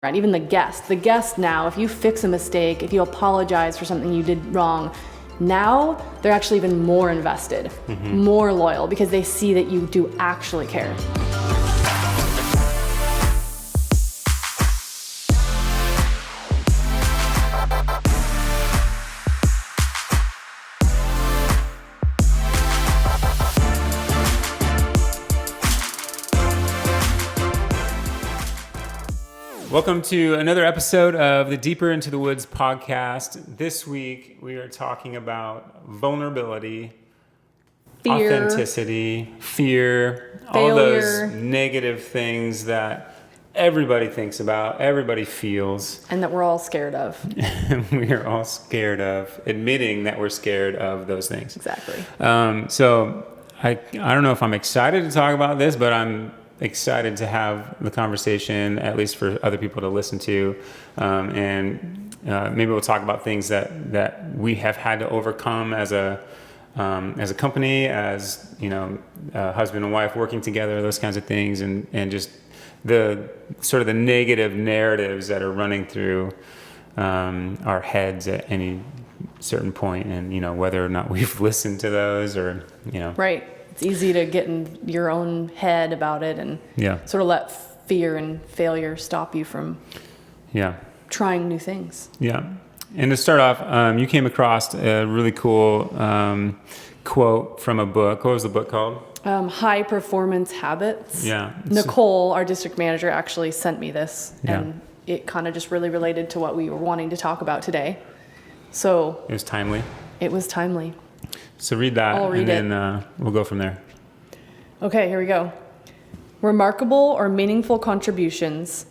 Right, even the guest now, if you fix a mistake, if you apologize for something you did wrong, now they're actually even more invested, more loyal, because they see that you do actually care. Welcome to another episode of the Deeper Into the Woods podcast. This week we are talking about vulnerability, Fear, authenticity, fear, failure, all those negative things that everybody thinks about, everybody feels. And that we're all scared of. We are all scared of admitting that we're scared of those things. Exactly. So I don't know if I'm excited to talk about this, but I'm excited to have the conversation, at least for other people to listen to, and maybe we'll talk about things that we have had to overcome as a company, as husband and wife working together, those kinds of things, and just the sort of the negative narratives that are running through our heads at any certain point, and whether or not we've listened to those or Right. It's easy to get in your own head about it and sort of let fear and failure stop you from trying new things. Yeah. And to start off, you came across a really cool quote from a book. What was the book called? High Performance Habits. Yeah. Nicole, our district manager, actually sent me this, and it kind of just really related to what we were wanting to talk about today. So it was timely. It was timely. So read that, and then we'll go from there. Okay, here we go. Remarkable or meaningful contributions.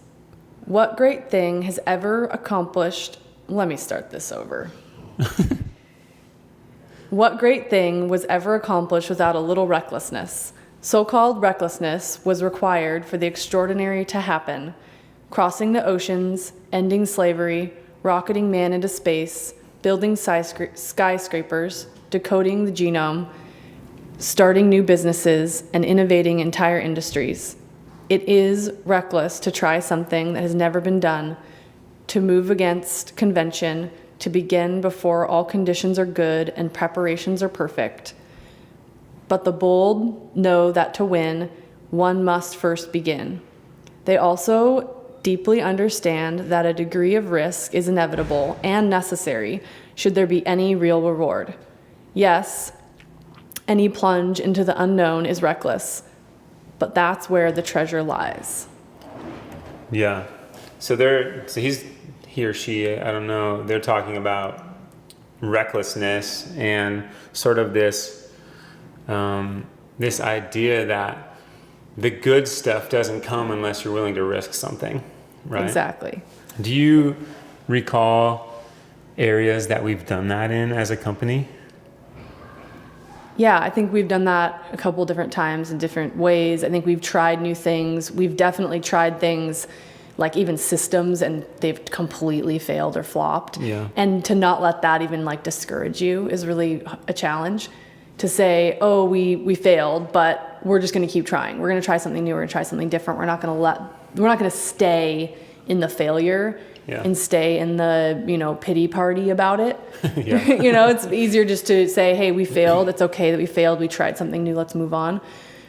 What great thing has ever accomplished... Let me start this over. What great thing was ever accomplished without a little recklessness? So-called recklessness was required for the extraordinary to happen. Crossing the oceans, ending slavery, rocketing man into space, building skyscrapers, decoding the genome, starting new businesses, and innovating entire industries. It is reckless to try something that has never been done, to move against convention, to begin before all conditions are good and preparations are perfect. But the bold know that to win, one must first begin. They also deeply understand that a degree of risk is inevitable and necessary should there be any real reward. Yes, any plunge into the unknown is reckless, but that's where the treasure lies. Yeah. So he or she, I don't know, they're talking about recklessness and sort of this idea that the good stuff doesn't come unless you're willing to risk something, right? Exactly. Do you recall areas that we've done that in as a company? Yeah, I think we've done that a couple different times in different ways. I think we've tried new things. We've definitely tried things like even systems, and they've completely failed or flopped. Yeah. And to not let that even like discourage you is really a challenge. To say, oh, we failed, but we're just going to keep trying. We're going to try something new. We're going to try something different. We're not going to stay in the failure and stay in the, pity party about it. It's easier just to say, hey, we failed. It's okay that we failed. We tried something new. Let's move on.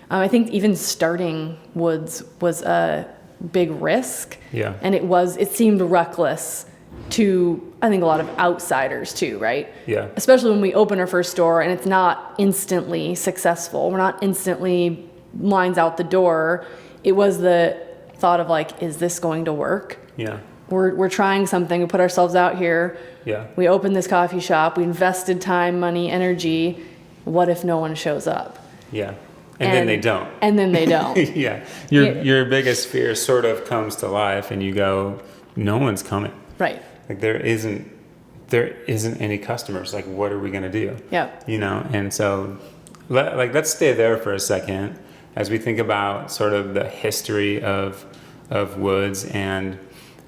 I think even starting Woods was a big risk. Yeah. And it seemed reckless to, I think, a lot of outsiders too, right? Yeah. Especially when we open our first store and it's not instantly successful. We're not instantly lines out the door. It was the thought of like, is this going to work? Yeah. We're trying something. We put ourselves out here. Yeah. We opened this coffee shop. We invested time, money, energy. What if no one shows up? Yeah. And then they don't. And then they don't. Yeah. Your biggest fear sort of comes to life and you go, no one's coming. Right. Like there isn't any customers. Like what are we going to do? Yeah. And so let's stay there for a second as we think about sort of the history of Woods and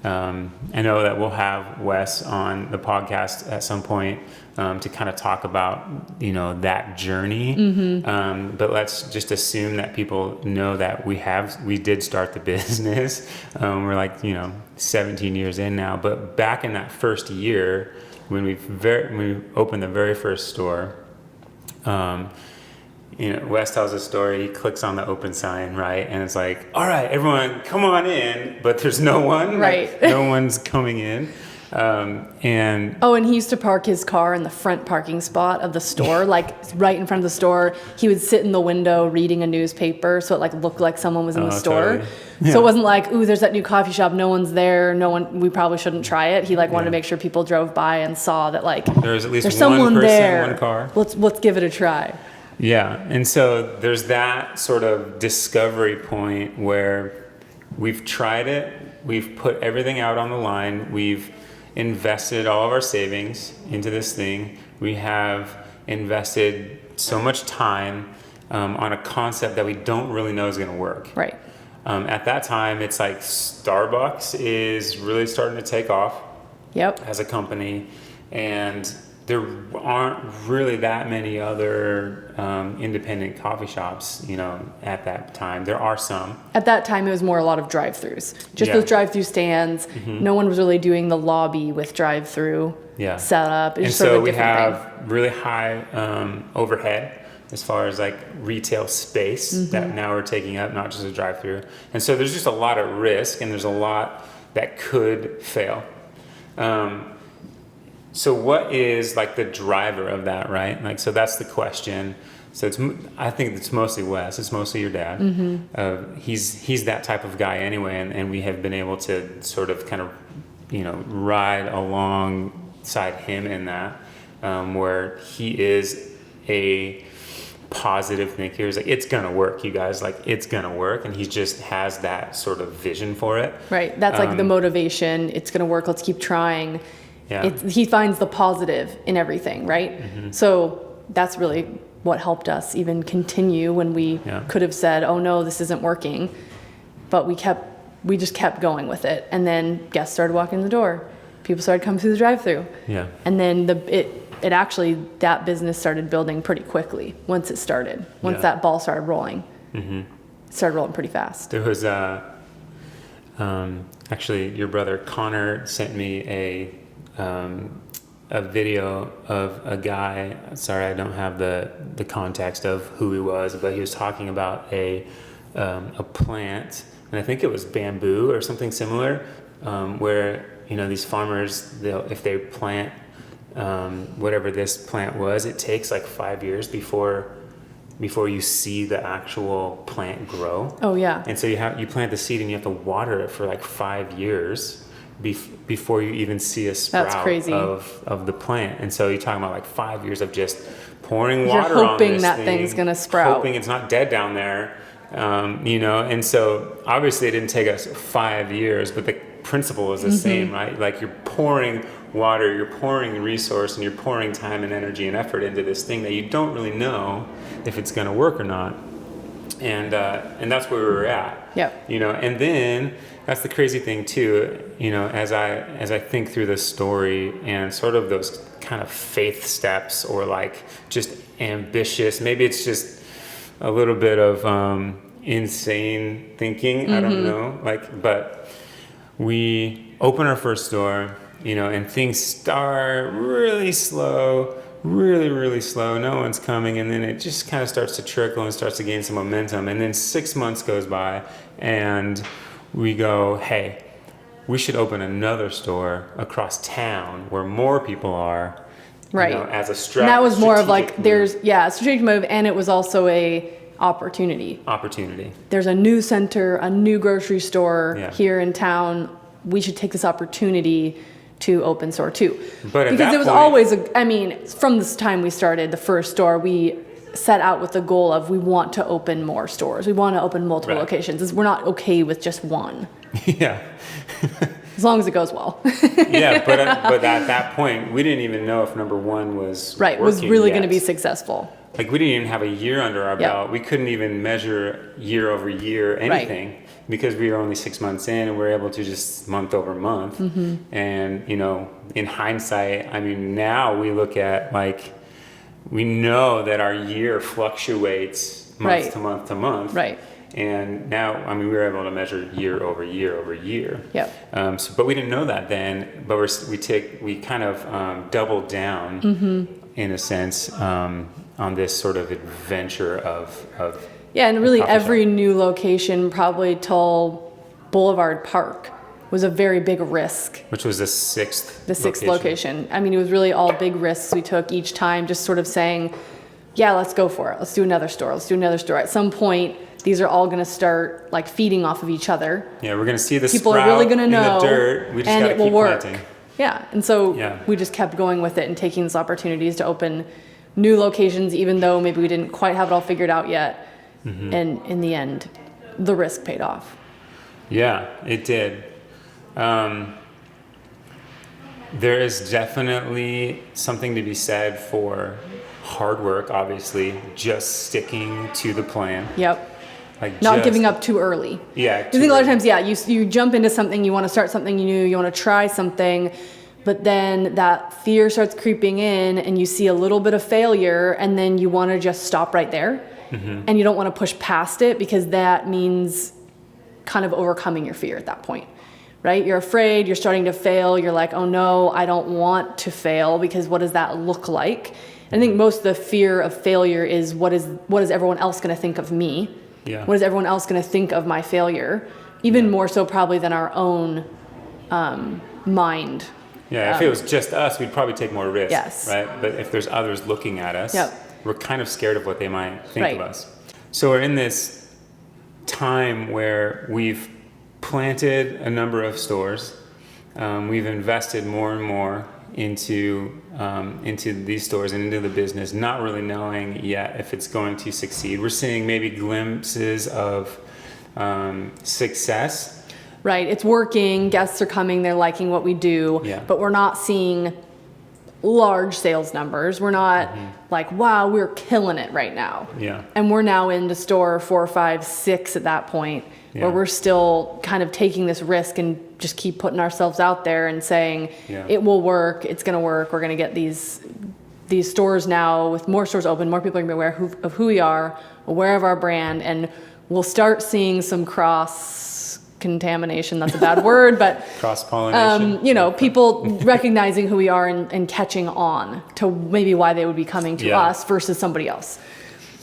I know that we'll have Wes on the podcast at some point to kind of talk about, that journey. But let's just assume that people know that we did start the business. We're like, 17 years in now. But back in that first year, when we opened the very first store, Wes tells a story. He clicks on the open sign, right? And it's like, all right, everyone, come on in. But there's no one. Right. Like, no one's coming in. And he used to park his car in the front parking spot of the store, like right in front of the store. He would sit in the window reading a newspaper, so it looked like someone was in the store. Totally. Yeah. So it wasn't like, ooh, there's that new coffee shop, no one's there, we probably shouldn't try it. He wanted to make sure people drove by and saw that there's at least there's one someone person, there. one car. Let's give it a try. Yeah, and so there's that sort of discovery point where we've tried it, we've put everything out on the line, we've invested all of our savings into this thing, we have invested so much time on a concept that we don't really know is going to work. Right. At that time, it's like Starbucks is really starting to take off. Yep. As a company, and there aren't really that many other independent coffee shops, at that time. There are some. At that time, it was more a lot of drive-thrus. Just Yeah. those drive-thru stands. No one was really doing the lobby with drive-thru setup. And just sort so of a we different have thing. really high overhead as far as retail space that now we're taking up, not just a drive-thru. And so there's just a lot of risk, and there's a lot that could fail. So what is the driver of that, right? So that's the question. So I think it's mostly Wes. It's mostly your dad. He's that type of guy anyway, and we have been able to sort of kind of, ride alongside him in that, where he is a positive thinker. He's like, it's gonna work, you guys. It's gonna work, and he just has that sort of vision for it. Right. That's the motivation. It's gonna work. Let's keep trying. Yeah. He finds the positive in everything, right? So that's really what helped us even continue when we could have said, oh no, this isn't working. But we just kept going with it. And then guests started walking in the door. People started coming through the drive-thru. Yeah. And then it actually, that business started building pretty quickly once it started. Once that ball started rolling. It started rolling pretty fast. There was actually your brother Connor sent me a video of a guy. Sorry, I don't have the context of who he was, but he was talking about a plant, and I think it was bamboo or something similar, where these farmers, if they plant whatever this plant was, it takes 5 years before you see the actual plant grow. Oh yeah. And so you plant the seed and you have to water it for 5 years before you even see a sprout. That's crazy. of the plant. And so you're talking about 5 years of just pouring water on You're hoping this that thing, thing's gonna sprout. hoping it's not dead down there. And so obviously it didn't take us 5 years, but the principle is the same, right? You're pouring water, you're pouring resource, and you're pouring time and energy and effort into this thing that you don't really know if it's going to work or not. And that's where we were at. Yep. And then that's the crazy thing too, as I think through this story and sort of those kind of faith steps, or just ambitious, maybe it's just a little bit of insane thinking. I don't know. But we open our first store, and things start really slow, really, really slow. No one's coming. And then it just kind of starts to trickle and starts to gain some momentum. And then 6 months goes by and we go, hey, we should open another store across town where more people are. Right. As a And that was more of strategic move. a strategic move, and it was also a opportunity. There's a new center, a new grocery store here in town. We should take this opportunity to open store 2. But because it was always from this time we started the first store, we set out with the goal of we want to open more stores. We want to open multiple locations. We're not okay with just one. Yeah. As long as it goes well. Yeah, but at that point, we didn't even know if number 1 was was really going to be successful. We didn't even have a year under our belt. We couldn't even measure year over year anything. because we were only 6 months in and we're able to just month over month. And, you know, in hindsight, I mean, now we look at like, we know that our year fluctuates month Right. to month to month. Right. And now, I mean, we were able to measure year over year over year. Yep. But we didn't know that then. But we kind of doubled down in a sense on this sort of adventure of Yeah, and really coffee every shop. new location, probably till Boulevard Park, was a very big risk. Which was the sixth. The sixth location. I mean, it was really all big risks we took each time, just sort of saying, yeah, let's go for it. Let's do another store. Let's do another store. At some point, these are all going to start like feeding off of each other. Yeah, we're gonna see the People sprout are really going to in know, the dirt. We just and gotta it will keep work. planting. Yeah, and so Yeah. we just kept going with it and taking these opportunities to open new locations, even though maybe we didn't quite have it all figured out yet. And in the end, the risk paid off. Yeah, it did. There is definitely something to be said for hard work, obviously, just sticking to the plan. Yep. Like Not just- giving up too early. Yeah. I think a lot of times, yeah, you jump into something, you want to start something new, you want to try something, but then that fear starts creeping in and you see a little bit of failure and then you want to just stop right there. And you don't want to push past it because that means kind of overcoming your fear at that point, right? You're afraid, you're starting to fail, you're like, oh no, I don't want to fail because what does that look like? And I think most of the fear of failure is what is everyone else going to think of me? Yeah. What is everyone else going to think of my failure? Even more so probably than our own mind. Yeah, if it was just us, we'd probably take more risks, Yes. right? But if there's others looking at us, Yep. we're kind of scared of what they might think Right. of us. So we're in this time where we've planted a number of stores. We've invested more and more into these stores and into the business, not really knowing yet if it's going to succeed. We're seeing maybe glimpses of success. Right, it's working, guests are coming, they're liking what we do, Yeah. but we're not seeing large sales numbers. We're not like, wow, we're killing it right now. Yeah. And we're now into store 4, 5, 6 at that point, Yeah. where we're still kind of taking this risk and just keep putting ourselves out there and saying, Yeah. it will work, it's gonna work, we're gonna get these stores now with more stores open, more people are gonna be aware of who we are, aware of our brand, and we'll start seeing some cross contamination, that's a bad word, but Cross-pollination. people recognizing who we are and catching on to maybe why they would be coming to Yeah. us versus somebody else.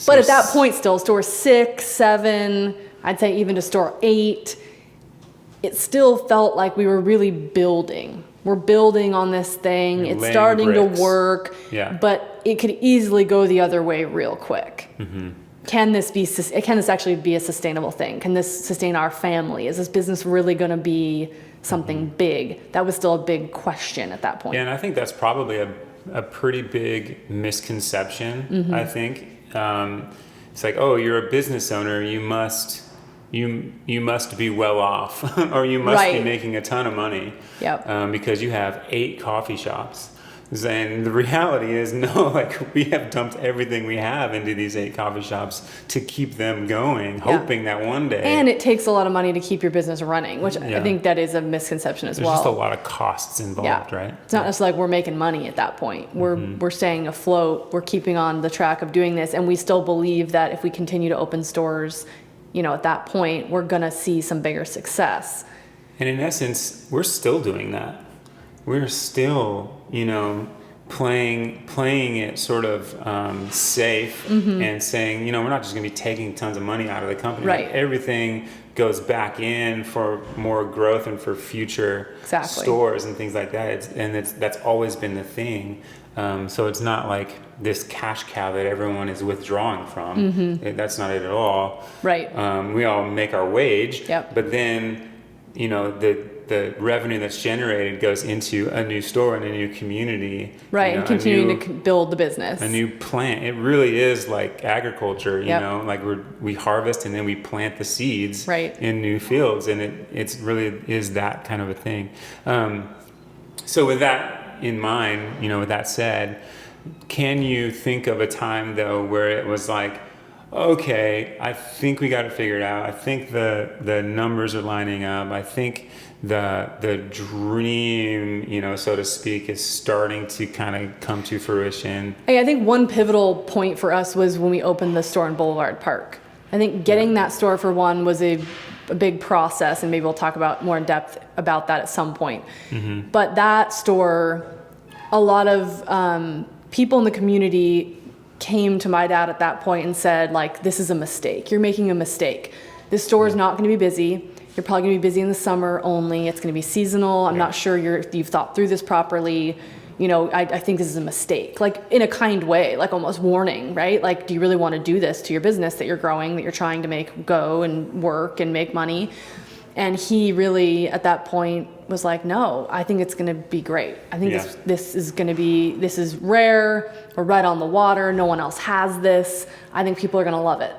But at that point still, store 6, 7, I'd say even to store 8, it still felt like we were really building. We're building on this thing. You're It's laying starting bricks. to work, Yeah. but it could easily go the other way real quick. Can this actually be a sustainable thing? Can this sustain our family? Is this business really going to be something big? That was still a big question at that point. Yeah, and I think that's probably a pretty big misconception. I think it's like, oh, you're a business owner, you must be well off, or you must be Right. making a ton of money, Yep. because you have 8 coffee shops. And the reality is, no, like we have dumped everything we have into these 8 coffee shops to keep them going, hoping that one day. And it takes a lot of money to keep your business running, which I Yeah. think that is a misconception as there's well. just a lot of costs involved, right? It's not just like we're making money at that point. We're staying afloat. We're keeping on the track of doing this, and we still believe that if we continue to open stores, at that point, we're gonna see some bigger success. And in essence, we're still doing that. We're still, playing it sort of safe and saying, we're not just going to be taking tons of money out of the company. Right. Like, everything goes back in for more growth and for future Exactly. stores and things like that. That's always been the thing. So it's not like this cash cow that everyone is withdrawing from. That's not it at all. Right. We all make our wage, Yep. but then, the revenue that's generated goes into a new store and a new community. Right, and continuing to build the business. a new plant. It really is like agriculture, Yep. like we harvest and then we plant the seeds Right. in new fields, and it's really is that kind of a thing. So with that in mind, with that said, can you think of a time though where it was like, okay, I think we got it figured out. I think the numbers are lining up. I think the dream, so to speak, is starting to kind of come to fruition. I think one pivotal point for us was when we opened the store in Boulevard Park. I think getting that store, for one, was a big process, and maybe we'll talk about more in depth about that at some point. But that store, a lot of people in the community came to my dad at that point and said, like, this is a mistake. You're making a mistake. This store is not going to be busy. You're probably going to be busy in the summer only. It's going to be seasonal. I'm not sure you've thought through this properly. I think this is a mistake, like in a kind way, like almost warning, right? Like, do you really want to do this to your business that you're growing, that you're trying to make go and work and make money? And he really, at that point, was like, no, I think it's going to be great. I think this is rare. We're right on the water. No one else has this. I think people are going to love it.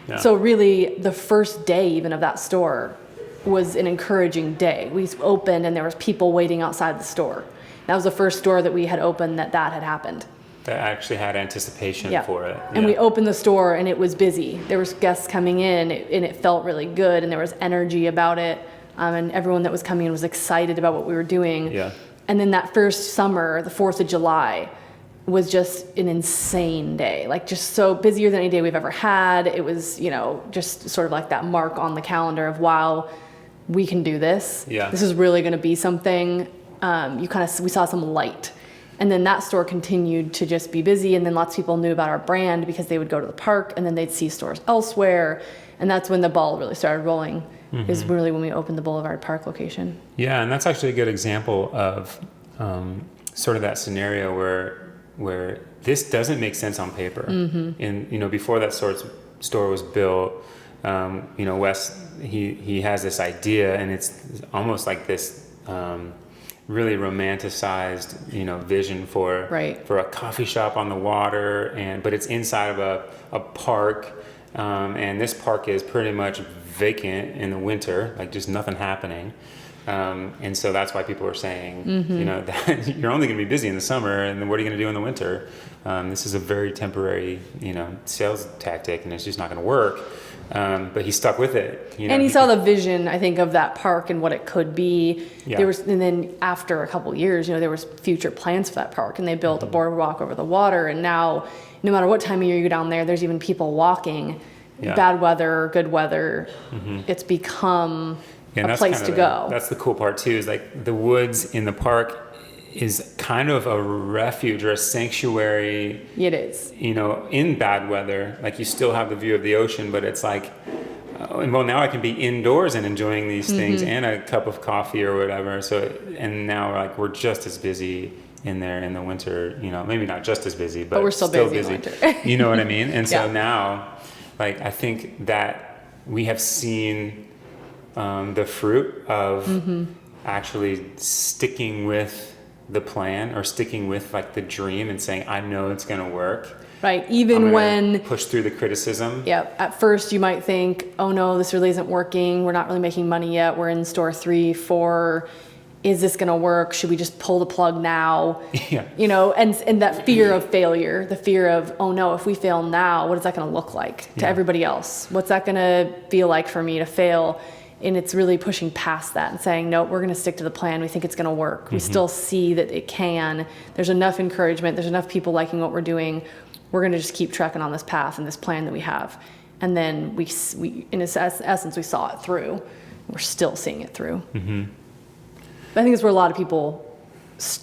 Yeah. So really, the first day even of that store was an encouraging day. We opened and there was people waiting outside the store. That was the first store that we had opened that had happened. That actually had anticipation for it. And we opened the store and it was busy. There was guests coming in and it felt really good and there was energy about it. And everyone that was coming in was excited about what we were doing. Yeah. And then that first summer, the 4th of July, was just an insane day. Like, just so busier than any day we've ever had. It was, just sort of like that mark on the calendar of, wow, we can do this. Yeah. This is really going to be something. We saw some light. And then that store continued to just be busy, and then lots of people knew about our brand because they would go to the park and then they'd see stores elsewhere. And that's when the ball really started rolling, is really when we opened the Boulevard Park location. Yeah, and that's actually a good example of sort of that scenario where this doesn't make sense on paper. And, before that store was built, Wes, he has this idea, and it's almost like this really romanticized, vision for a coffee shop on the water, but it's inside of a park, and this park is pretty much vacant in the winter, like just nothing happening. And so that's why people are saying, that you're only going to be busy in the summer, and then what are you going to do in the winter? This is a very temporary, sales tactic, and it's just not going to work. But he stuck with it. And he saw the vision, I think, of that park and what it could be. Yeah. And then after a couple of years, there was future plans for that park, and they built a boardwalk over the water. And now, no matter what time of year you go down there, there's even people walking. Yeah. Bad weather, good weather. It's become a place to go. That's the cool part too. Is like the woods in the park is kind of a refuge or a sanctuary. It is. In bad weather, like you still have the view of the ocean, but it's like, now I can be indoors and enjoying these things and a cup of coffee or whatever. And now we're just as busy in there in the winter, maybe not just as busy, but we're still busy. In winter. You know what I mean? And so now, I think that we have seen the fruit of actually sticking with the plan, or sticking with the dream and saying, I know it's going to work. Right. Even when push through the criticism. Yeah. At first you might think, oh no, this really isn't working. We're not really making money yet. We're in store 3, 4. Is this going to work? Should we just pull the plug now? Yeah. And that fear of failure, the fear of, oh no, if we fail now, what is that going to look like to everybody else? What's that going to feel like for me to fail? And it's really pushing past that and saying, no, we're going to stick to the plan. We think it's going to work. We still see that it can. There's enough encouragement. There's enough people liking what we're doing. We're going to just keep trekking on this path and this plan that we have. And then we in essence, we saw it through. We're still seeing it through. But I think it's where a lot of people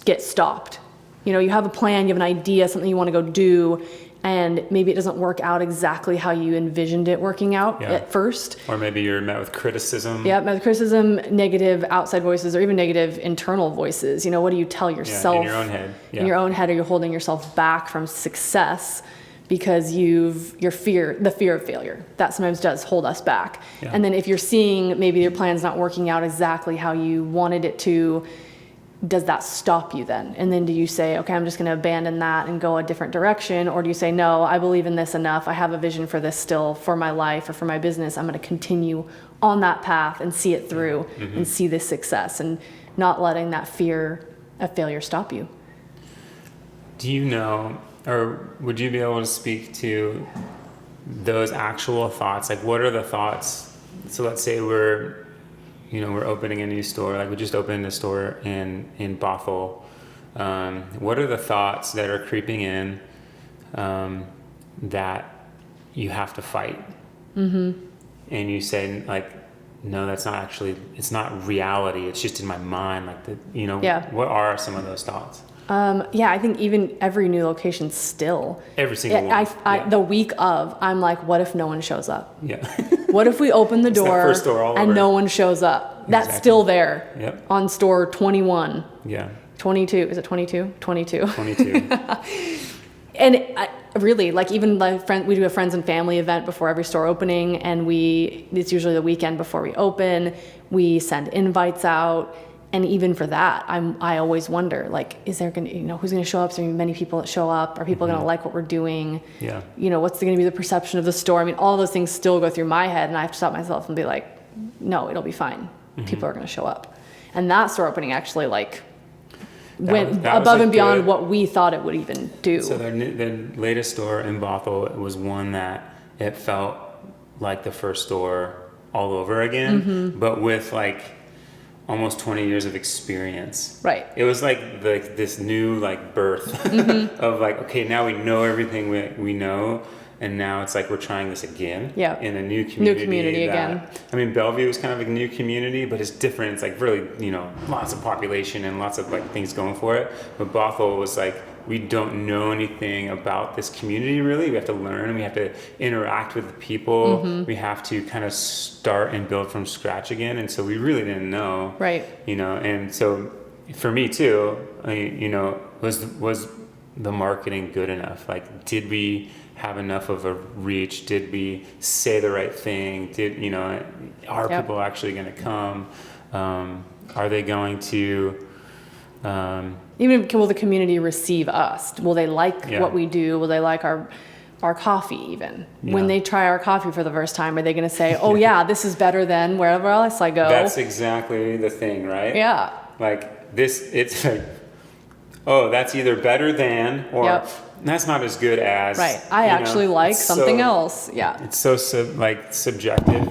get stopped. You have a plan, you have an idea, something you want to go do, and maybe it doesn't work out exactly how you envisioned it working out at first. Or maybe you're met with criticism. Yeah, met with criticism, negative outside voices, or even negative internal voices. What do you tell yourself? In your own head. Yeah. In your own head, are you holding yourself back from success because the fear of failure. That sometimes does hold us back. Yeah. And then if you're seeing maybe your plan's not working out exactly how you wanted it to, does that stop you then? And then do you say, okay, I'm just going to abandon that and go a different direction? Or do you say, no, I believe in this enough. I have a vision for this still for my life or for my business. I'm going to continue on that path and see it through and see this success, and not letting that fear of failure stop you. Do you know, or would you be able to speak to those actual thoughts, like what are the thoughts? So let's say we're opening a new store, like we just opened a store in Bothell. What are the thoughts that are creeping in that you have to fight? And you say like, no, that's not actually, it's not reality. It's just in my mind. Like what are some of those thoughts? I think even every new location still. Every single one. The week of, I'm like, what if no one shows up? Yeah. What if we open the It's that door first door all and over. no one shows up? That's Exactly. still there. Yep. On store 21. Yeah. 22. Is it 22? 22. 22. And really, like even we do a friends and family event before every store opening, and it's usually the weekend before we open. We send invites out, and even for that, I always wonder, like, is there gonna, who's gonna show up? Is there gonna be many people that show up? Are people gonna like what we're doing? Yeah. What's gonna be the perception of the store? I mean, all those things still go through my head, and I have to stop myself and be like, no, it'll be fine. People are gonna show up, and that store opening actually went that was, above like, and beyond good. what we thought it would even do. So the latest store in Bothell was one that it felt like the first store all over again, but with like almost 20 years of experience. Right. It was like this new like birth of like, okay, now we know everything we know. And now it's like we're trying this again in a new community. New community again. I mean, Bellevue is kind of a new community, but it's different. It's like really, lots of population and lots of like things going for it. But Bothell was like, we don't know anything about this community really. We have to learn. We have to interact with the people. We have to kind of start and build from scratch again. And so we really didn't know. Right. And so for me too, was the marketing good enough? Like, did we have enough of a reach? Did we say the right thing? Are people actually going to come? Are they going to will the community receive us? Will they like what we do? Will they like our coffee even? When they try our coffee for the first time, are they going to say, oh yeah, this is better than wherever else I go? That's exactly the thing, right? Yeah. Like this, it's like, oh, that's either better than, or that's not as good as. Right. I actually like something else. Yeah. It's so subjective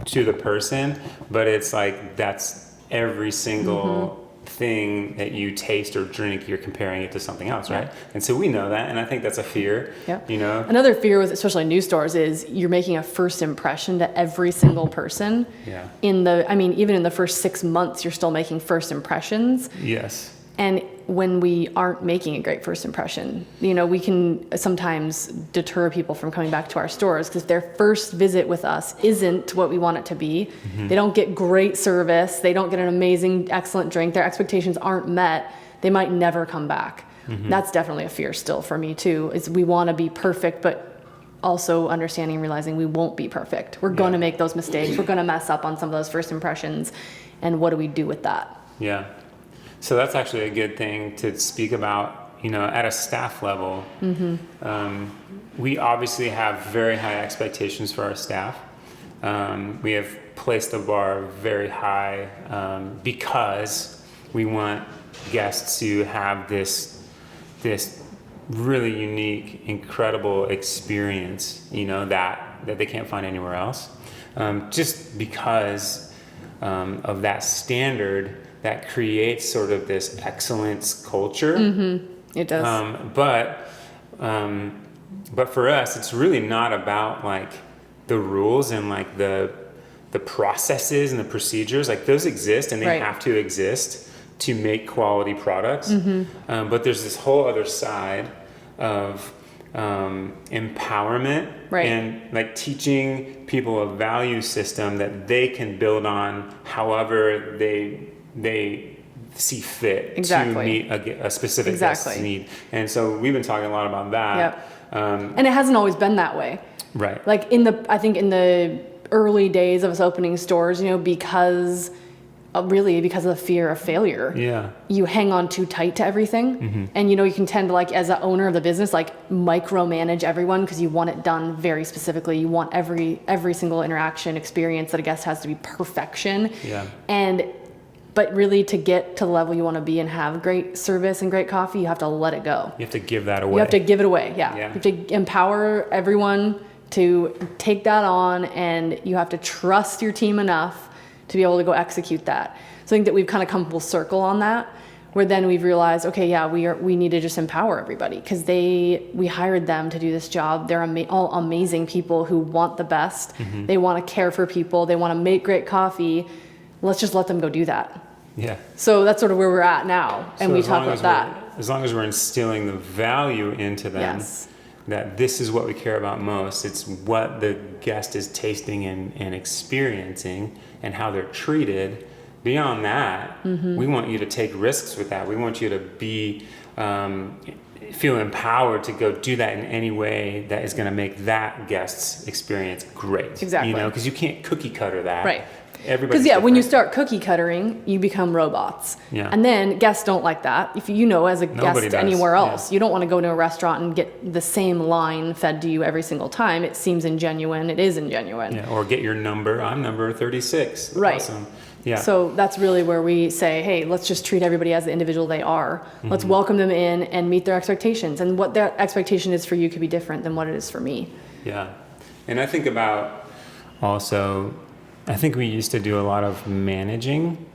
to the person, but it's like that's every single thing that you taste or drink, you're comparing it to something else, right? And so we know that, and I think that's a fear. Another fear with especially new stores is you're making a first impression to every single person. Yeah. Even in the first 6 months, you're still making first impressions. Yes. And when we aren't making a great first impression, we can sometimes deter people from coming back to our stores because their first visit with us isn't what we want it to be. They don't get great service. They don't get an amazing, excellent drink. Their expectations aren't met. They might never come back. That's definitely a fear still for me too, is we want to be perfect, but also understanding and realizing we won't be perfect. We're going to make those mistakes. We're going to mess up on some of those first impressions. And what do we do with that? Yeah. So that's actually a good thing to speak about, at a staff level. We obviously have very high expectations for our staff. We have placed the bar very high because we want guests to have this really unique, incredible experience, that they can't find anywhere else. Just because of that standard that creates sort of this excellence culture. It does. But for us, it's really not about like the rules and like the processes and the procedures. Like those exist and they have to exist to make quality products. But there's this whole other side of empowerment and like teaching people a value system that they can build on however they see fit to meet a specific guest's need. And so we've been talking a lot about that. And it hasn't always been that way. Right. Like I think in the early days of us opening stores, because of the fear of failure, you hang on too tight to everything. And you can tend to, like, as an owner of the business, like micromanage everyone because you want it done very specifically. You want every single interaction experience that a guest has to be perfection. But really, to get to the level you want to be and have great service and great coffee, you have to let it go. You have to give that away. You have to give it away, You have to empower everyone to take that on, and you have to trust your team enough to be able to go execute that. So I think that we've kind of come full circle on that, where then we've realized, okay, yeah, we need to just empower everybody, because we hired them to do this job. They're all amazing people who want the best. They want to care for people. They want to make great coffee. Let's just let them go do that. Yeah. So that's sort of where we're at now, and we talk about that. As long as we're instilling the value into them, Yes. that this is what we care about most. It's what the guest is tasting and experiencing and how they're treated. Beyond that, we want you to take risks with that. We want you to be feel empowered to go do that in any way that is going to make that guest's experience great. Exactly. You know, because you can't cookie cutter that. Right. Everybody's Because when you different. start cookie cuttering, you become robots. Yeah. And then guests don't like that. If you know, as a Nobody guest does. anywhere Yeah. else, you don't want to go to a restaurant and get the same line fed to you every single time. It seems ingenuine. It is ingenuine. Yeah, or get your number. I'm number 36. Right. Awesome. Yeah. So that's really where we say, hey, let's just treat everybody as the individual they are. Let's welcome them in and meet their expectations. And what their expectation is for you could be different than what it is for me. Yeah. And I think about also, I think we used to do a lot of managing,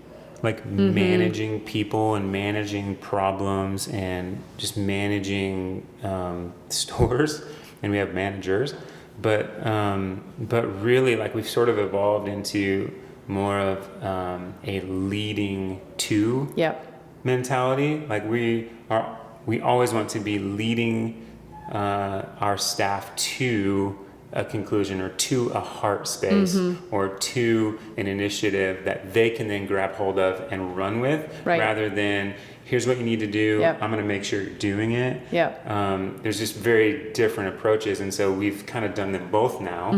like managing people and managing problems and just managing stores. And we have managers, but really, like, we've sort of evolved into more of a leading to Yep. mentality. Like we always want to be leading our staff to a conclusion or to a heart space or to an initiative that they can then grab hold of and run with, Right. rather than here's what you need to do. Yep. I'm going to make sure you're doing it. Yep. There's just very different approaches, and so we've kind of done them both now,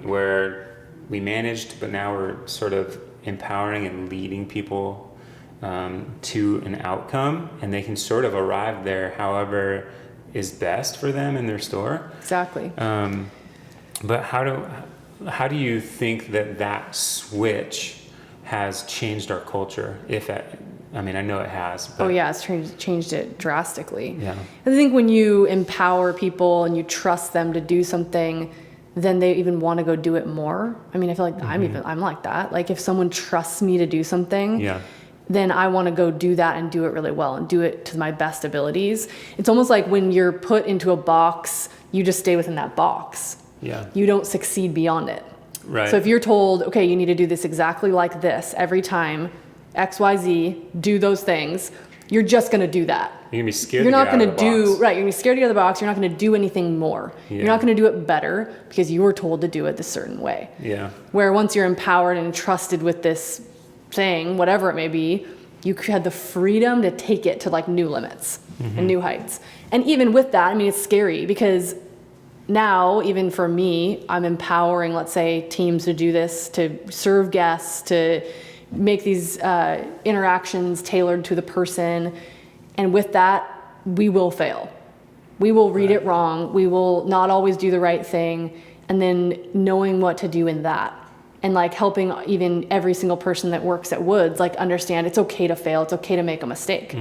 where we managed, but now we're sort of empowering and leading people to an outcome, and they can sort of arrive there however is best for them in their store. Exactly. But how do you think that switch has changed our culture? I mean, I know it has. But Oh yeah, it's changed it drastically. Yeah. I think when you empower people and you trust them to do something, then they even want to go do it more. I mean, I feel like I'm like that. Like if someone trusts me to do something, Yeah. then I want to go do that and do it really well and do it to my best abilities. It's almost like when you're put into a box, you just stay within that box. Yeah. You don't succeed beyond it. Right. So if you're told, okay, you need to do this exactly like this every time, XYZ, do those things, you're just going to do that. You're gonna be scared. You're to not get out going of to the do, box. right, you're going to be scared to get out of the box. You're not going to do anything more. Yeah. You're not going to do it better because you were told to do it this certain way. Yeah. Where once you're empowered and trusted with this thing, whatever it may be, you had the freedom to take it to like new limits and new heights. And even with that, I mean, it's scary because now, even for me, I'm empowering, let's say, teams to do this, to serve guests, to make these interactions tailored to the person. And with that, we will fail. We will read it wrong. We will not always do the right thing. And then knowing what to do in that. And like helping even every single person that works at Woods, like understand it's okay to fail. It's okay to make a mistake.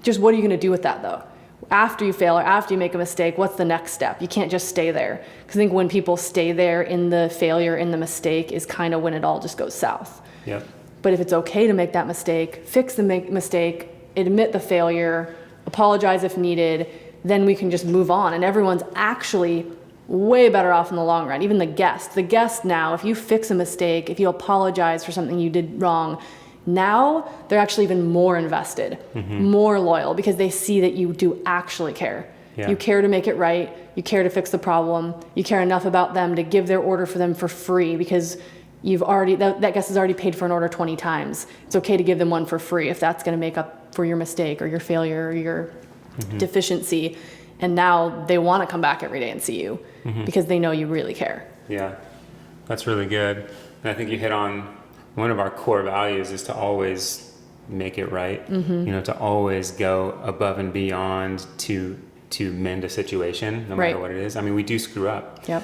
Just what are you going to do with that though? After you fail or after you make a mistake, what's the next step? You can't just stay there. Because I think when people stay there in the failure, in the mistake, is kind of when it all just goes south. Yep. But if it's okay to make that mistake, fix the mistake, admit the failure, apologize if needed, then we can just move on. And everyone's actually way better off in the long run. Even the guest now, if you fix a mistake, if you apologize for something you did wrong, now they're actually even more invested, more loyal, because they see that you do actually care. Yeah. You care to make it right. You care to fix the problem. You care enough about them to give their order for them for free because you've already, that guest has already paid for an order 20 times. It's okay to give them one for free if that's going to make up for your mistake or your failure or your deficiency. And now they want to come back every day and see you because they know you really care. Yeah, that's really good. And I think you hit on one of our core values is to always make it right. You know, to always go above and beyond to mend a situation, no matter Right. what it is. I mean, we do screw up. Yep.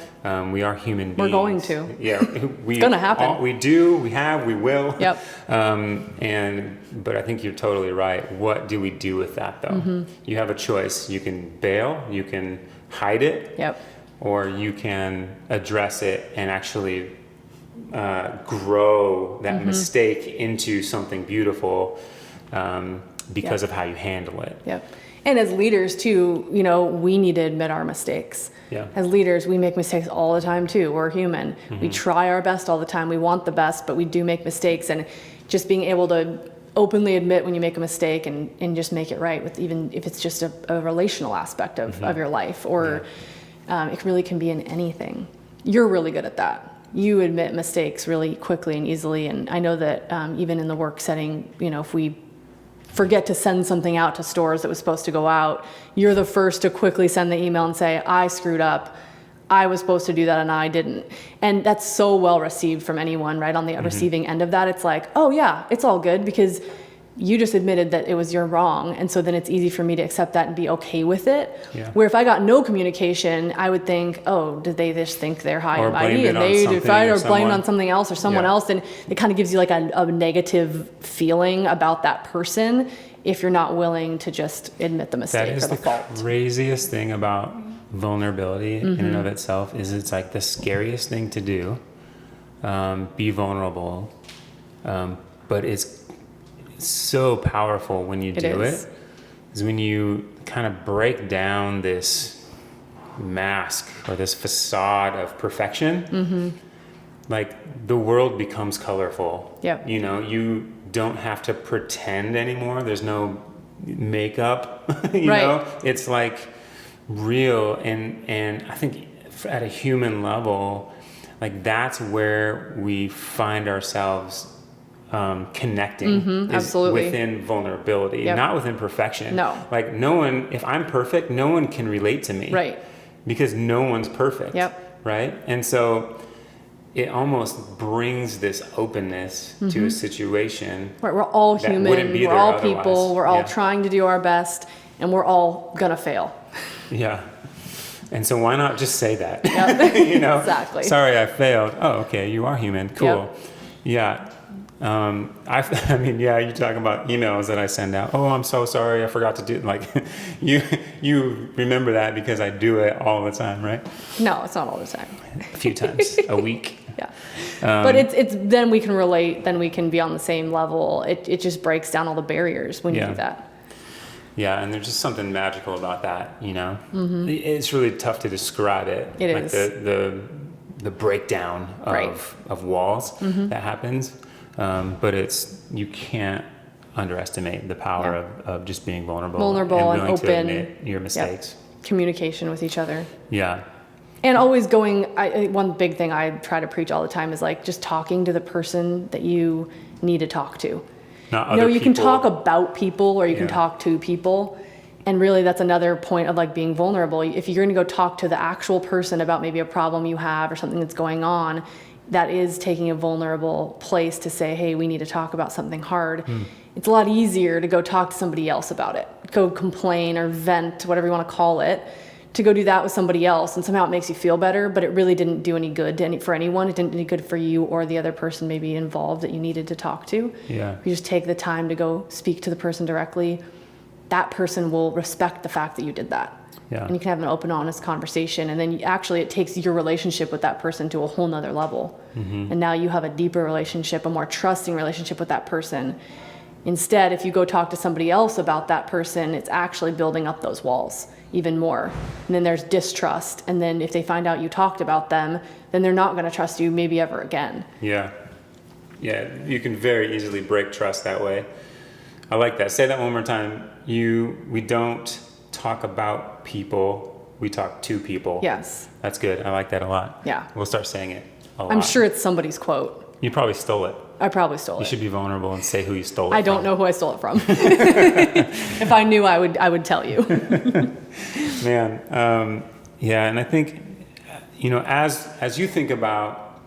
We are human beings. We're going to. Yeah, it's gonna happen. We do. We have. We will. Yep. But I think you're totally right. What do we do with that though? You have a choice. You can bail. You can hide it. Yep. or you can address it and actually grow that mistake into something beautiful because of how you handle it. Yep. And as leaders too, you know, we need to admit our mistakes. Yeah. As leaders, we make mistakes all the time too. We're human. We try our best all the time. We want the best, but we do make mistakes. And just being able to openly admit when you make a mistake and just make it right, with even if it's just a relational aspect of your life, or it really can be in anything. You're really good at that. You admit mistakes really quickly and easily. And I know that even in the work setting, you know, if we forget to send something out to stores that was supposed to go out, you're the first to quickly send the email and say, I screwed up. I was supposed to do that and I didn't. And that's so well received from anyone, right? On the receiving end of that, it's like, oh yeah, it's all good because you just admitted that it was your wrong. And so then it's easy for me to accept that and be okay with it. Yeah. Where if I got no communication, I would think, oh, did they just think they're high Or and mighty blamed it and on they something decided, or or blamed someone. on something else or someone Yeah. else. And it kind of gives you like a negative feeling about that person if you're not willing to just admit the mistake That is or the the fault. craziest thing about vulnerability in and of itself, is it's like the scariest thing to do, be vulnerable, but it's so powerful when you do is. it, is when you kind of break down this mask or this facade of perfection. Like the world becomes colorful. Yep. You know, you don't have to pretend anymore. There's no makeup, you Right. know, it's like real. And I think at a human level, like that's where we find ourselves connecting, is absolutely. within vulnerability, Yep. not within perfection. No. Like no one, if I'm perfect, no one can relate to me. Right. Because no one's perfect. Yep. Right. And so it almost brings this openness to a situation. Right, we're all that human, wouldn't be we're there all otherwise. people, we're all Yeah. trying to do our best, and we're all gonna fail. Yeah. And so why not just say that? Yep. You know, Exactly. sorry, I failed. Oh, okay. You are human. Cool. Yeah. I mean, yeah, you talk about emails that I send out. Oh, I'm so sorry. I forgot to do it. Like you remember that because I do it all the time, right? No, it's not all the time. A few times a week. Yeah. But it's then we can relate, then we can be on the same level. It just breaks down all the barriers when you Yeah. do that. Yeah, and there's just something magical about that, you know. It's really tough to describe it. It like is. the breakdown Right. of walls that happens, but you can't underestimate the power Yeah. of just being vulnerable, Vulnerable and and willing to open. admit your mistakes. Communication with each other. Yeah, And always going, one big thing I try to preach all the time is like just talking to the person that you need to talk to. not You know, other you can people. talk about people or you can Yeah. talk to people. And really that's another point of like being vulnerable. If you're gonna go talk to the actual person about maybe a problem you have or something that's going on, that is taking a vulnerable place to say, hey, we need to talk about something hard. It's a lot easier to go talk to somebody else about it. Go complain or vent, whatever you wanna call it, to go do that with somebody else, and somehow it makes you feel better, but it really didn't do any good for anyone. It didn't do any good for you or the other person maybe involved that you needed to talk to. Yeah. You just take the time to go speak to the person directly. That person will respect the fact that you did that. Yeah. And you can have an open, honest conversation. And then it takes your relationship with that person to a whole nother level. And now you have a deeper relationship, a more trusting relationship with that person. Instead, if you go talk to somebody else about that person, it's actually building up those walls even more. And then there's distrust. And then if they find out you talked about them, then they're not going to trust you maybe ever again. Yeah. Yeah, you can very easily break trust that way. I like that. Say that one more time. We don't talk about people, we talk to people. Yes. That's good. I like that a lot. Yeah. We'll start saying it a lot. I'm sure it's somebody's quote. You probably stole it. I probably stole You it. should be vulnerable and say who you stole it I don't from. know who I stole it from. If I knew, I would tell you. Man, yeah, and I think, you know, as you think about,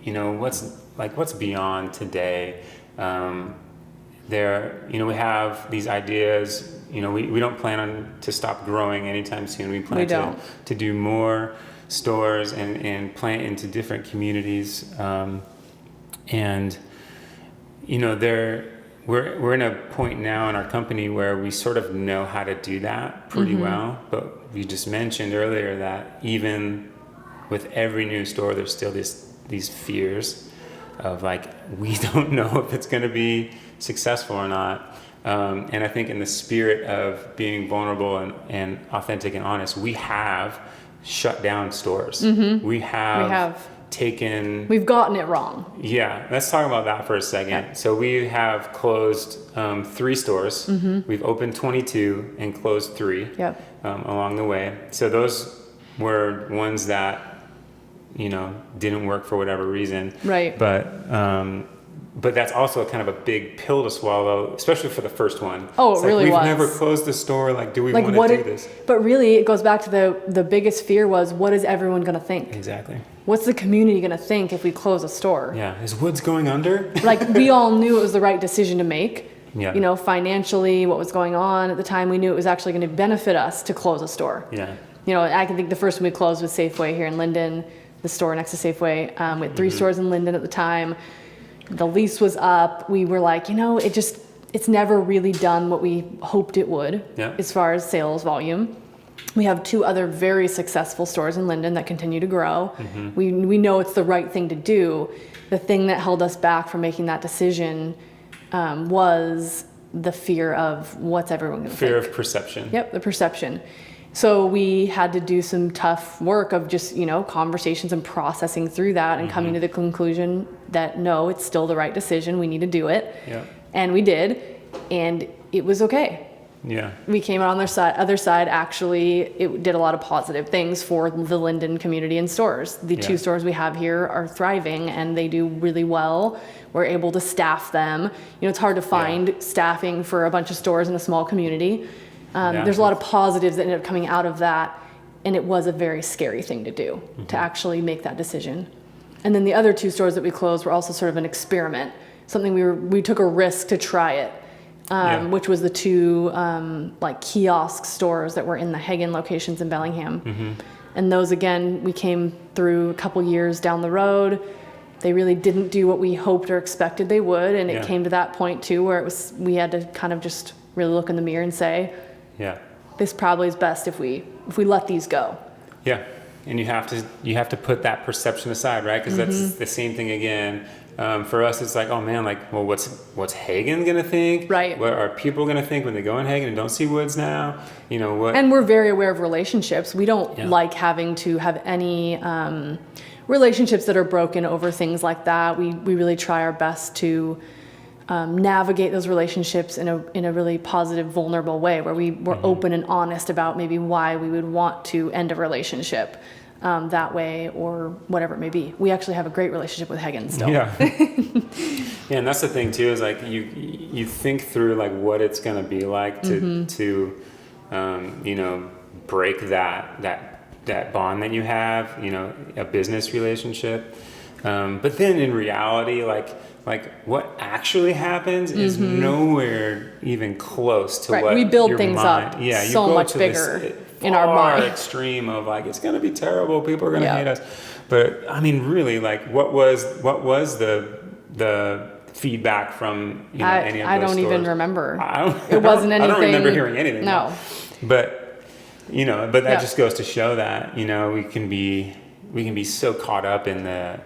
you know, what's beyond today, we have these ideas, you know, we don't plan on to stop growing anytime soon. We plan We don't. to do more stores and plant into different communities. And, you know, we're in a point now in our company where we sort of know how to do that pretty well. But we just mentioned earlier that even with every new store, there's still these fears of like, we don't know if it's going to be successful or not. And I think in the spirit of being vulnerable and authentic and honest, we have shut down stores. We have taken... We've gotten it wrong. Yeah, let's talk about that for a second. Okay. So we have closed 3 stores. We've opened 22 and closed 3 along the way. So those were ones that, didn't work for whatever reason. Right. But that's also kind of a big pill to swallow, especially for the first one. Oh, it's it really we've was. never closed the store. Like, do we want to do this? But really, it goes back to the biggest fear was, what is everyone going to think? Exactly. What's the community going to think if we close a store? Yeah. Is Woods going under? Like, we all knew it was the right decision to make. Yeah. Financially, what was going on at the time, we knew it was actually going to benefit us to close a store. Yeah. I can think the first one we closed was Safeway here in Linden, the store next to Safeway. We had 3 stores in Linden at the time. The lease was up. We were like, it's never really done what we hoped it would as far as sales volume. We have 2 other very successful stores in Linden that continue to grow. We know it's the right thing to do. The thing that held us back from making that decision was the fear of what's everyone going to think. Fear of perception. Yep, the perception. So we had to do some tough work of just, conversations and processing through that and coming to the conclusion that no, it's still the right decision. We need to do it. Yeah. And we did. And it was okay. Yeah. We came out on their other side. Actually, it did a lot of positive things for the Linden community and stores. The 2 stores we have here are thriving and they do really well. We're able to staff them. It's hard to find staffing for a bunch of stores in a small community. There's a lot of positives that ended up coming out of that, and it was a very scary thing to do, to actually make that decision. And then the other 2 stores that we closed were also sort of an experiment, something we took a risk to try it, which was the 2 kiosk stores that were in the Hagen locations in Bellingham. And those, again, we came through a couple years down the road. They really didn't do what we hoped or expected they would, and it came to that point too where we had to kind of just really look in the mirror and say, this probably is best if we let these go. Yeah, and you have to put that perception aside, right? Because that's the same thing again. For us, it's like, oh man, well, what's Hagen gonna think? Right. What are people gonna think when they go in Hagen and don't see Woods now? What? And we're very aware of relationships. We don't like having to have any relationships that are broken over things like that. We really try our best to navigate those relationships in a really positive, vulnerable way where we're open and honest about maybe why we would want to end a relationship that way or whatever it may be. We actually have a great relationship with Hagen still. Yeah. Yeah, and that's the thing too, is like you think through like what it's gonna be like to break that bond that you have, a business relationship. But then in reality, like what actually happens is nowhere even close to what we build your things mind, up you so go much to bigger this in our far mind. extreme of like, it's going to be terrible. People are going to hate us. But I mean, really, like what was the feedback from any of those I don't stores? even remember. It wasn't anything. I don't remember hearing anything. No. But that just goes to show that, we can be so caught up in the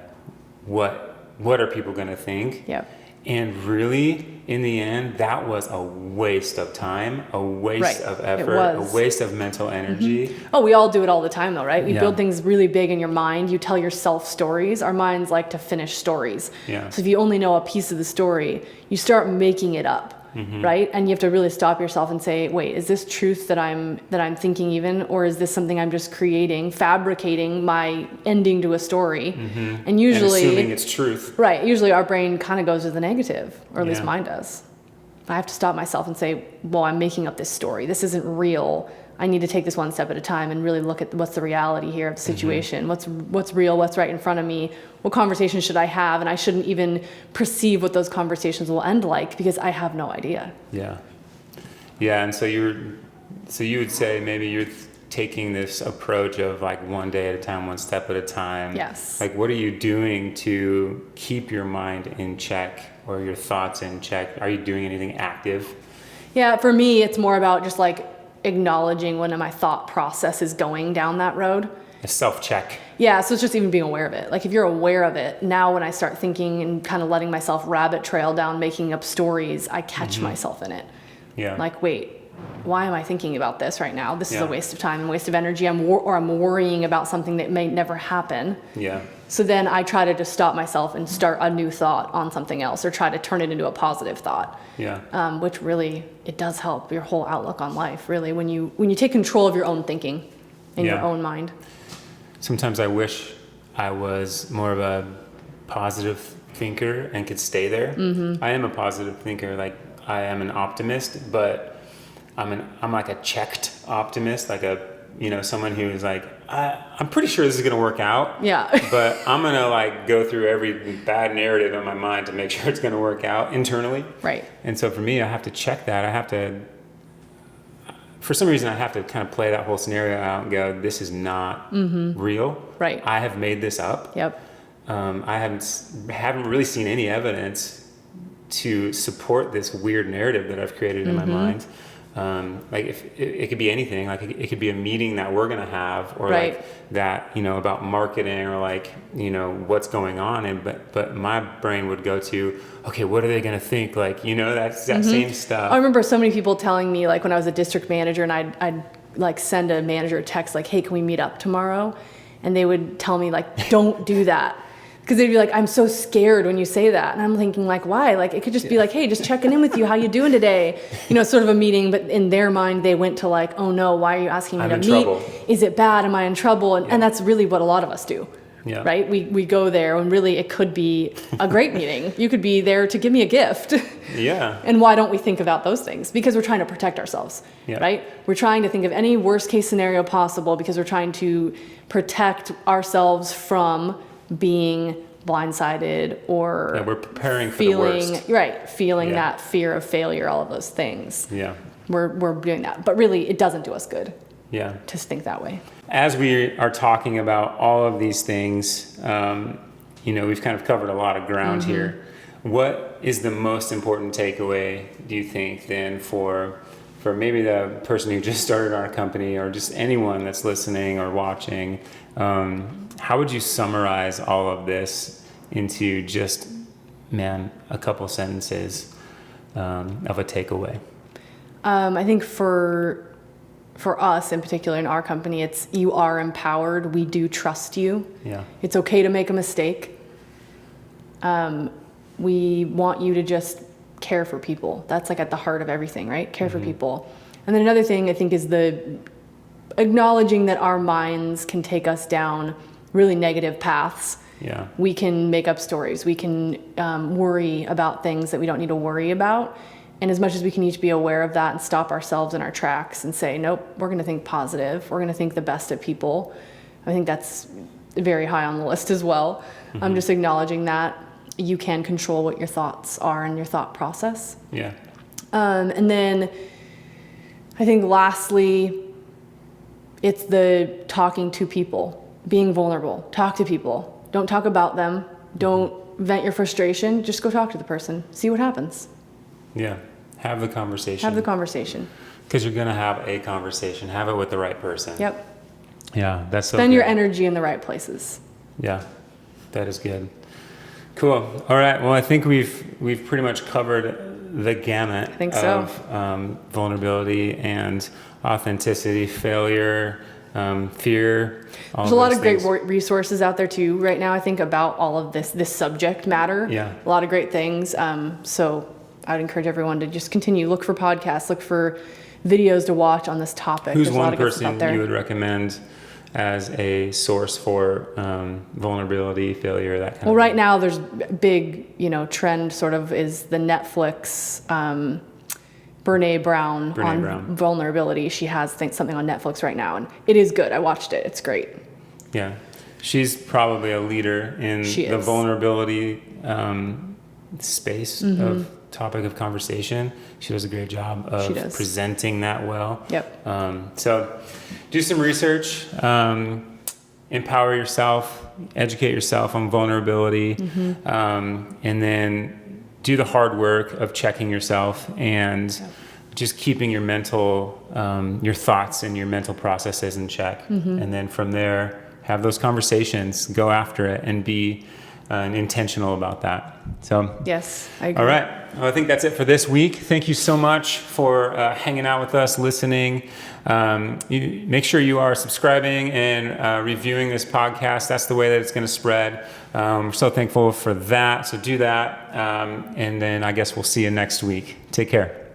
what are people going to think? Yep. And really, in the end, that was a waste of time, a waste of effort, a waste of mental energy. Oh, we all do it all the time though, right? We Yeah. build things really big in your mind. You tell yourself stories. Our minds like to finish stories. Yeah. So if you only know a piece of the story, you start making it up, right? And you have to really stop yourself and say, wait, is this truth that I'm thinking even, or is this something I'm just creating, fabricating my ending to a story? And usually, and assuming it's truth. right, usually our brain kind of goes to the negative, or at least Yeah. mine does. I have to stop myself and say, well, I'm making up this story. This isn't real. I need to take this one step at a time and really look at what's the reality here of the situation. What's real, what's right in front of me, what conversations should I have, and I shouldn't even perceive what those conversations will end like because I have no idea. Yeah. Yeah, and so you would say maybe taking this approach of like one day at a time, one step at a time. Yes. Like, what are you doing to keep your mind in check or your thoughts in check? Are you doing anything active? Yeah, for me, it's more about just like acknowledging when my thought process is going down that road. A self-check. Yeah, so it's just even being aware of it. Like if you're aware of it, now when I start thinking and kind of letting myself rabbit trail down, making up stories, I catch myself in it. Yeah. Like, wait, why am I thinking about this right now? This is Yeah. a waste of time and waste of energy. I'm worrying about something that may never happen. Yeah. So then I try to just stop myself and start a new thought on something else, or try to turn it into a positive thought. Yeah. Which really, it does help your whole outlook on life, really, when you take control of your own thinking in your Yeah. own mind. Sometimes I wish I was more of a positive thinker and could stay there. I am a positive thinker. Like, I am an optimist, but I'm like a checked optimist, like someone who is like, I'm pretty sure this is going to work out. Yeah. But I'm going to like go through every bad narrative in my mind to make sure it's going to work out internally. Right. And so for me, I have to check that. For some reason, I have to kind of play that whole scenario out and go, this is not real. Right. I have made this up. Yep. I haven't really seen any evidence to support this weird narrative that I've created in my mind. Like if it could be anything, like it could be a meeting that we're going to have, or Right. like that, about marketing, or like, what's going on. But my brain would go to, okay, what are they going to think? Like, that's that same stuff. I remember so many people telling me, like when I was a district manager, and I'd like send a manager a text like, hey, can we meet up tomorrow? And they would tell me like, don't do that. Because they'd be like, I'm so scared when you say that. And I'm thinking like, why? Like it could just be like, hey, just checking in with you. How you doing today? Sort of a meeting. But in their mind, they went to like, oh no, why are you asking me I'm to in meet? trouble. Is it bad? Am I in trouble? And that's really what a lot of us do. Yeah. Right? We go there and really it could be a great meeting. You could be there to give me a gift. Yeah. And why don't we think about those things? Because we're trying to protect ourselves, Yeah. right? We're trying to think of any worst case scenario possible because we're trying to protect ourselves from being blindsided or Yeah, we're preparing for feeling, the worst. right, feeling Yeah. that fear of failure, all of those things. Yeah. We're doing that. But really, it doesn't do us good Yeah. to think that way. As we are talking about all of these things, we've kind of covered a lot of ground here. What is the most important takeaway, do you think, then, for maybe the person who just started our company, or just anyone that's listening or watching? How would you summarize all of this into just, a couple sentences of a takeaway? I think for us in particular in our company, it's you are empowered. We do trust you. Yeah. It's okay to make a mistake. We want you to just care for people. That's like at the heart of everything, right? Care for people. And then another thing I think is the acknowledging that our minds can take us down really negative paths. Yeah. We can make up stories. We can worry about things that we don't need to worry about. And as much as we can each be aware of that and stop ourselves in our tracks and say, nope, we're going to think positive. We're going to think the best of people. I think that's very high on the list as well. I'm just acknowledging that you can control what your thoughts are and your thought process. Yeah. And then I think lastly, it's the talking to people, being vulnerable. Talk to people. Don't talk about them. Don't vent your frustration. Just go talk to the person. See what happens. Yeah. Have the conversation. Have the conversation. Because you're going to have a conversation. Have it with the right person. Yep. Yeah, that's so Spend good. your energy in the right places. Yeah, that is good. Cool. All right. Well, I think we've pretty much covered the gamut think so. of vulnerability and authenticity, failure, fear. There's a lot of great resources out there too right now, I think, about all of this subject matter. Yeah. A lot of great things. So I'd encourage everyone to just continue. Look for podcasts. Look for videos to watch on this topic. Who's There's a lot one of good stuff out person there. you would recommend as a source for vulnerability, failure, that kind of Well, thing? right now there's big, trend sort of is the Netflix Brene Brown on Brown. vulnerability. She has something on Netflix right now, and it is good. I watched it. It's great. Yeah. She's probably a leader in She the is. vulnerability space topic of conversation. She does a great job She of does. presenting that well. Yep. So do some research, empower yourself, educate yourself on vulnerability, and then do the hard work of checking yourself and just keeping your mental, your thoughts and your mental processes in check. And then from there, have those conversations, go after it, and be intentional about that. So, Yes, I agree. all right. Well, I think that's it for this week. Thank you so much for hanging out with us, listening. Make sure you are subscribing and reviewing this podcast. That's the way that it's going to spread. We're so thankful for that. So do that. And then I guess we'll see you next week. Take care.